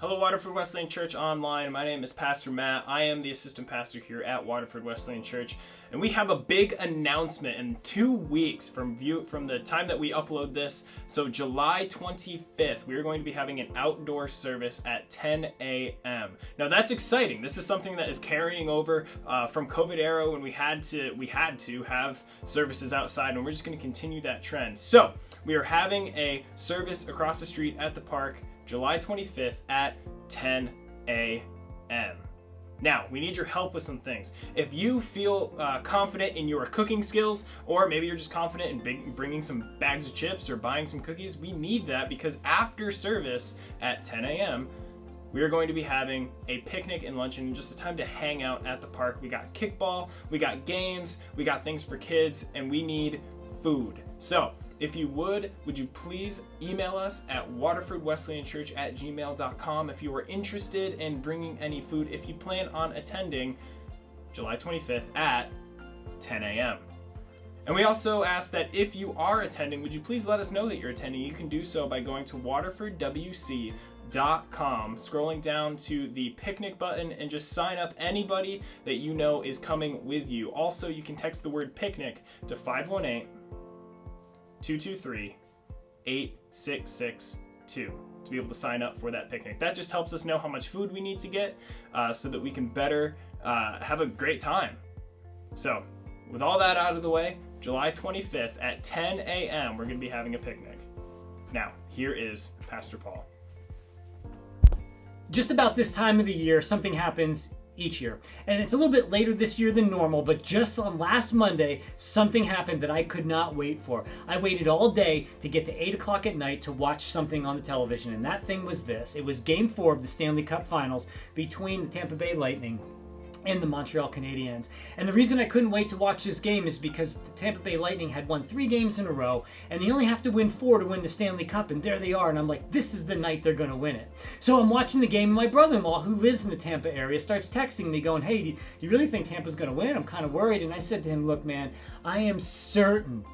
Hello, Waterford Wesleyan Church Online. My name is Pastor Matt. I am the assistant pastor here at Waterford Wesleyan Church, and we have a big announcement in 2 weeks from the time that we upload this. So July 25th, we are going to be having an outdoor service at 10 a.m. Now that's exciting. This is something that is carrying over from COVID era when we had to have services outside, and we're just going to continue that trend. So we are having a service across the street at the park July 25th at 10 a.m. Now, we need your help with some things. If you feel confident in your cooking skills, or maybe you're just confident in bringing some bags of chips or buying some cookies, we need that because after service at 10 a.m., we are going to be having a picnic and luncheon and just a time to hang out at the park. We got kickball, we got games, we got things for kids, and we need food. So, if you would you please email us at waterfordwesleyanchurch@gmail.com if you are interested in bringing any food, if you plan on attending July 25th at 10 a.m. And we also ask that if you are attending, would you please let us know that you're attending? You can do so by going to waterfordwc.com, scrolling down to the picnic button, and just sign up anybody that you know is coming with you. Also, you can text the word picnic to 518-223-8662 to be able to sign up for that picnic. That just helps us know how much food we need to get so that we can better have a great time. So, with all that out of the way, July 25th at 10 a.m., we're going to be having a picnic. Now, here is Pastor Paul. Just about this time of the year, something happens each year. And it's a little bit later this year than normal, but just on last Monday, something happened that I could not wait for. I waited all day to get to 8 o'clock at night to watch something on the television, and that thing was this. It was Game 4 of the Stanley Cup Finals between the Tampa Bay Lightning and the Montreal Canadiens. And the reason I couldn't wait to watch this game is because the Tampa Bay Lightning had won 3 games in a row, and they only have to win 4 to win the Stanley Cup, and there they are, and I'm like, this is the night they're going to win it. So I'm watching the game, and my brother-in-law, who lives in the Tampa area, starts texting me going, hey, do you really think Tampa's going to win? I'm kind of worried. And I said to him, look, man, I am certain,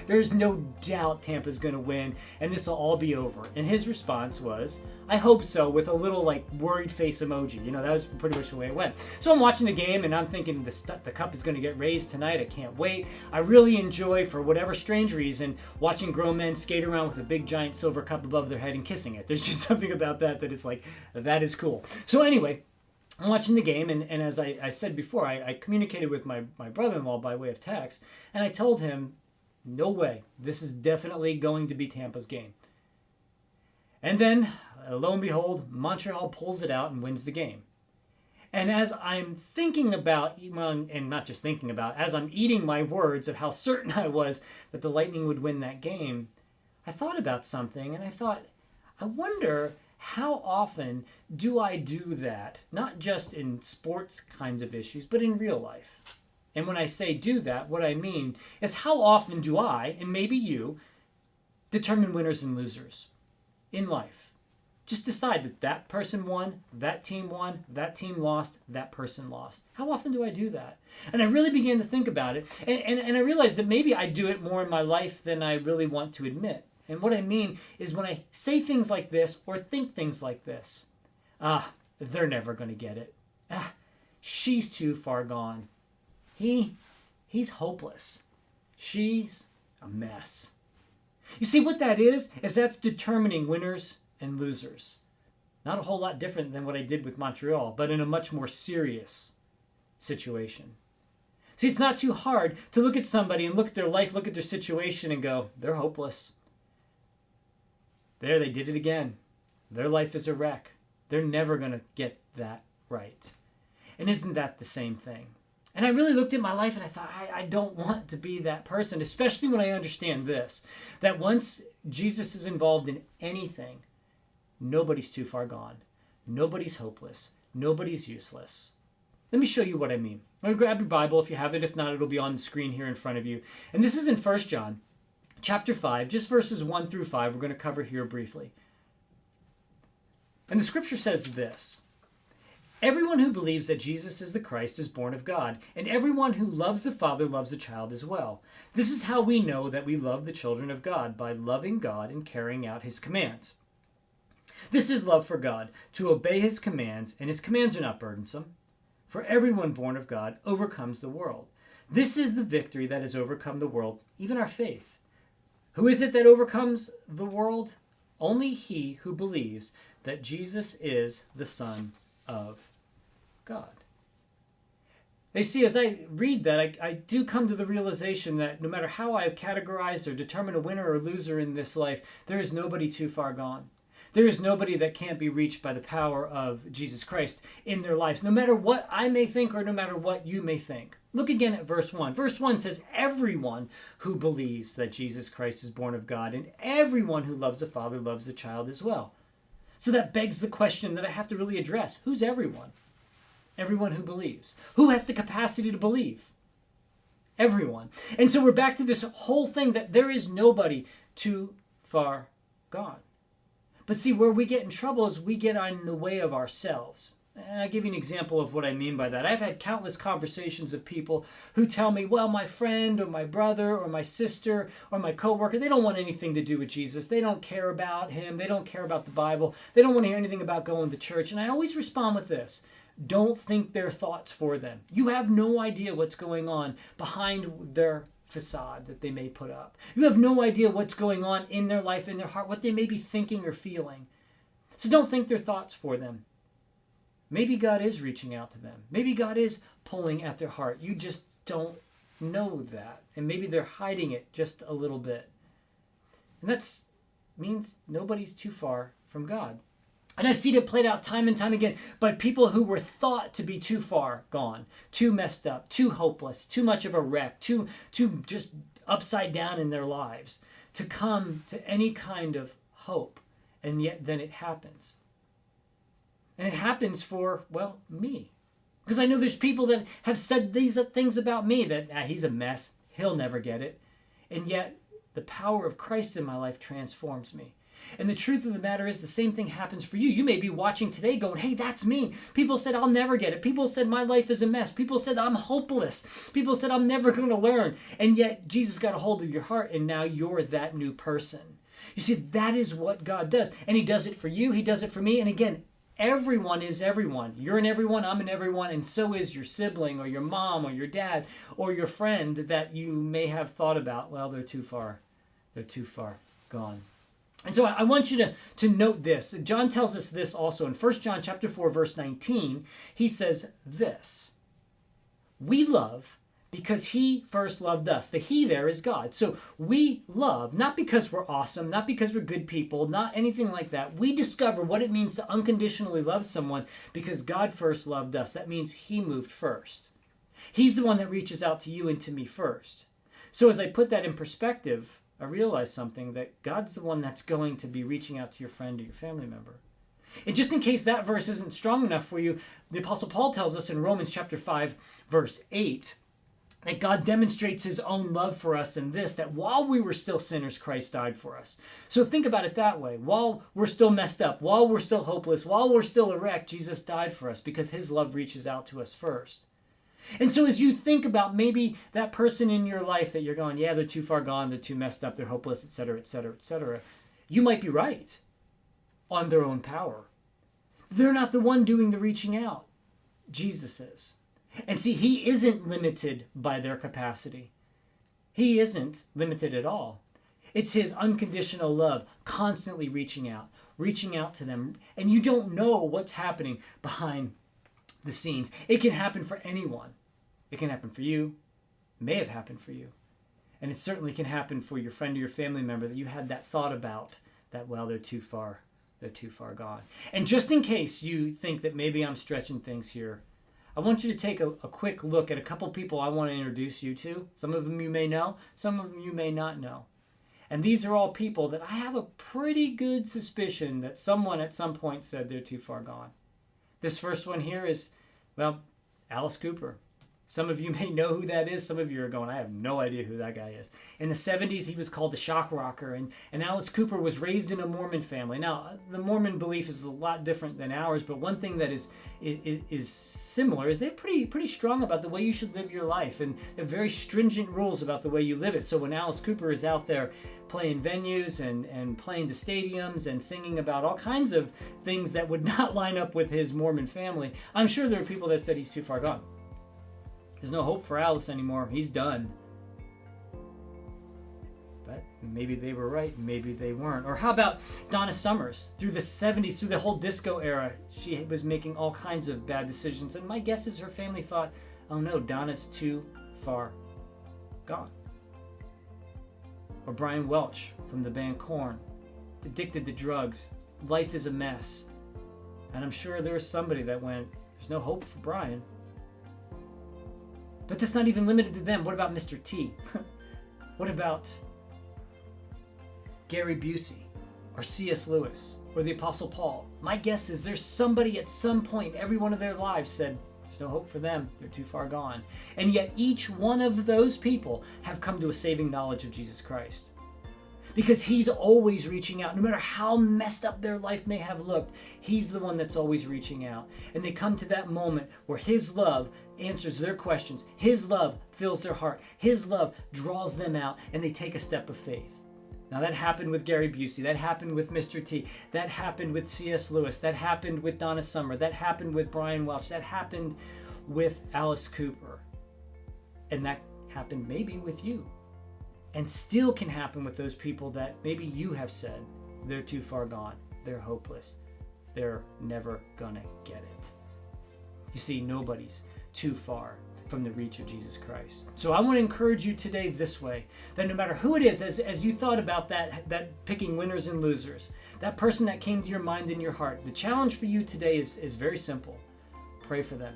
there's no doubt Tampa's going to win, and this will all be over. And his response was, I hope so, with a little like worried face emoji. You know, that was pretty much the way it went. So I'm watching the game and I'm thinking the cup is going to get raised tonight. I can't wait. I really enjoy, for whatever strange reason, watching grown men skate around with a big giant silver cup above their head and kissing it. There's just something about that is like, that is cool. So anyway, I'm watching the game, and as I said before, I communicated with my brother-in-law by way of text, and I told him, no way, this is definitely going to be Tampa's game. And then, lo and behold, Montreal pulls it out and wins the game. And as I'm thinking about, and not just thinking about, as I'm eating my words of how certain I was that the Lightning would win that game, I thought about something, and I thought, I wonder how often do I do that, not just in sports kinds of issues, but in real life. And when I say do that, what I mean is how often do I, and maybe you, determine winners and losers in life. Just decide that person won, that team lost, that person lost. How often do I do that? And I really began to think about it, and I realized that maybe I do it more in my life than I really want to admit. And what I mean is when I say things like this or think things like this, they're never going to get it. She's too far gone. He's hopeless. She's a mess. You see, what that is that's determining winners and losers. Not a whole lot different than what I did with Montreal, but in a much more serious situation. See, it's not too hard to look at somebody and look at their life, look at their situation and go, they're hopeless. There, they did it again. Their life is a wreck. They're never going to get that right. And isn't that the same thing? And I really looked at my life and I thought, I don't want to be that person, especially when I understand this, that once Jesus is involved in anything, nobody's too far gone. Nobody's hopeless. Nobody's useless. Let me show you what I mean. I'm going to grab your Bible if you have it. If not, it'll be on the screen here in front of you. And this is in 1 John chapter 5, just verses 1 through 5. We're going to cover here briefly. And the scripture says this: everyone who believes that Jesus is the Christ is born of God, and everyone who loves the Father loves the child as well. This is how we know that we love the children of God, by loving God and carrying out his commands. This is love for God, to obey his commands, and his commands are not burdensome. For everyone born of God overcomes the world. This is the victory that has overcome the world, even our faith. Who is it that overcomes the world? Only he who believes that Jesus is the Son of God. You see, as I read that, I do come to the realization that no matter how I categorize or determine a winner or loser in this life, there is nobody too far gone. There is nobody that can't be reached by the power of Jesus Christ in their lives, no matter what I may think or no matter what you may think. Look again at verse 1. Verse 1 says, everyone who believes that Jesus Christ is born of God, and everyone who loves the Father loves the child as well. So that begs the question that I have to really address. Who's everyone? Everyone who believes. Who has the capacity to believe? Everyone. And so we're back to this whole thing that there is nobody too far gone. But see, where we get in trouble is we get in the way of ourselves. And I'll give you an example of what I mean by that. I've had countless conversations of people who tell me, well, my friend or my brother or my sister or my coworker, they don't want anything to do with Jesus. They don't care about him. They don't care about the Bible. They don't want to hear anything about going to church. And I always respond with this. Don't think their thoughts for them. You have no idea what's going on behind their facade that they may put up. You have no idea what's going on in their life, in their heart, what they may be thinking or feeling. So don't think their thoughts for them. Maybe God is reaching out to them. Maybe God is pulling at their heart. You just don't know that. And maybe they're hiding it just a little bit. And that means nobody's too far from God. And I've seen it played out time and time again by people who were thought to be too far gone, too messed up, too hopeless, too much of a wreck, too just upside down in their lives to come to any kind of hope. And yet then it happens. And it happens for, well, me. Because I know there's people that have said these things about me that he's a mess, he'll never get it. And yet the power of Christ in my life transforms me. And the truth of the matter is the same thing happens for you. You may be watching today going, hey, that's me. People said I'll never get it. People said my life is a mess. People said I'm hopeless. People said I'm never going to learn. And yet Jesus got a hold of your heart and now you're that new person. You see, that is what God does. And he does it for you. He does it for me. And again, everyone is everyone. You're in everyone, I'm in everyone, and so is your sibling or your mom or your dad or your friend that you may have thought about, well, they're too far gone. And so I want you to note this. John tells us this also in 1 John chapter 4, verse 19. He says this, we love because he first loved us. The he there is God. So we love, not because we're awesome, not because we're good people, not anything like that. We discover what it means to unconditionally love someone because God first loved us. That means he moved first. He's the one that reaches out to you and to me first. So as I put that in perspective, I realize something, that God's the one that's going to be reaching out to your friend or your family member. And just in case that verse isn't strong enough for you, the Apostle Paul tells us in Romans chapter 5, verse 8, that God demonstrates his own love for us in this, that while we were still sinners, Christ died for us. So think about it that way. While we're still messed up, while we're still hopeless, while we're still a wreck, Jesus died for us because his love reaches out to us first. And so as you think about maybe that person in your life that you're going, yeah, they're too far gone, they're too messed up, they're hopeless, etc., etc., etc., you might be right on their own power. They're not the one doing the reaching out. Jesus is. And see, he isn't limited by their capacity. He isn't limited at all. It's his unconditional love constantly reaching out to them. And you don't know what's happening behind the scenes. It can happen for anyone. It can happen for you. It may have happened for you. And it certainly can happen for your friend or your family member that you had that thought about, that, well, they're too far gone. And just in case you think that maybe I'm stretching things here, I want you to take a quick look at a couple people I want to introduce you to. Some of them you may know, some of them you may not know. And these are all people that I have a pretty good suspicion that someone at some point said they're too far gone. This first one here is, well, Alice Cooper. Some of you may know who that is. Some of you are going, I have no idea who that guy is. In the 70s, he was called the shock rocker, and Alice Cooper was raised in a Mormon family. Now, the Mormon belief is a lot different than ours, but one thing that is similar is they're pretty strong about the way you should live your life, and they have very stringent rules about the way you live it. So when Alice Cooper is out there playing venues and playing to stadiums and singing about all kinds of things that would not line up with his Mormon family, I'm sure there are people that said he's too far gone. There's no hope for Alice anymore. He's done. But maybe they were right. Maybe they weren't. Or how about Donna Summers? Through the 70s, through the whole disco era, she was making all kinds of bad decisions. And my guess is her family thought, oh no, Donna's too far gone. Or Brian Welch from the band Korn, addicted to drugs. Life is a mess. And I'm sure there was somebody that went, there's no hope for Brian. But that's not even limited to them. What about Mr. T? What about Gary Busey or C.S. Lewis or the Apostle Paul? My guess is there's somebody at some point, every one of their lives said, there's no hope for them. They're too far gone. And yet each one of those people have come to a saving knowledge of Jesus Christ. Because he's always reaching out. No matter how messed up their life may have looked, he's the one that's always reaching out. And they come to that moment where his love answers their questions. His love fills their heart. His love draws them out, and they take a step of faith. Now that happened with Gary Busey. That happened with Mr. T. That happened with C.S. Lewis. That happened with Donna Summer. That happened with Brian Welch. That happened with Alice Cooper. And that happened maybe with you. And still can happen with those people that maybe you have said, they're too far gone, they're hopeless, they're never gonna get it. You see, nobody's too far from the reach of Jesus Christ. So I want to encourage you today this way, that no matter who it is, as you thought about that picking winners and losers, that person that came to your mind and your heart, the challenge for you today is very simple. Pray for them.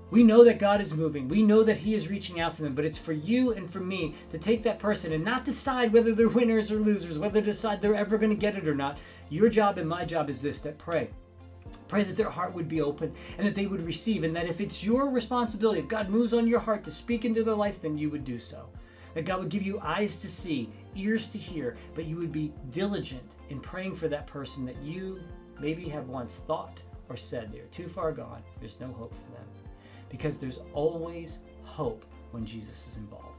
We know that God is moving. We know that he is reaching out to them, but it's for you and for me to take that person and not decide whether they're winners or losers, whether to decide they're ever going to get it or not. Your job and my job is this, that pray. Pray that their heart would be open and that they would receive, and that if it's your responsibility, if God moves on your heart to speak into their life, then you would do so. That God would give you eyes to see, ears to hear, but you would be diligent in praying for that person that you maybe have once thought or said they're too far gone, there's no hope for them. Because there's always hope when Jesus is involved.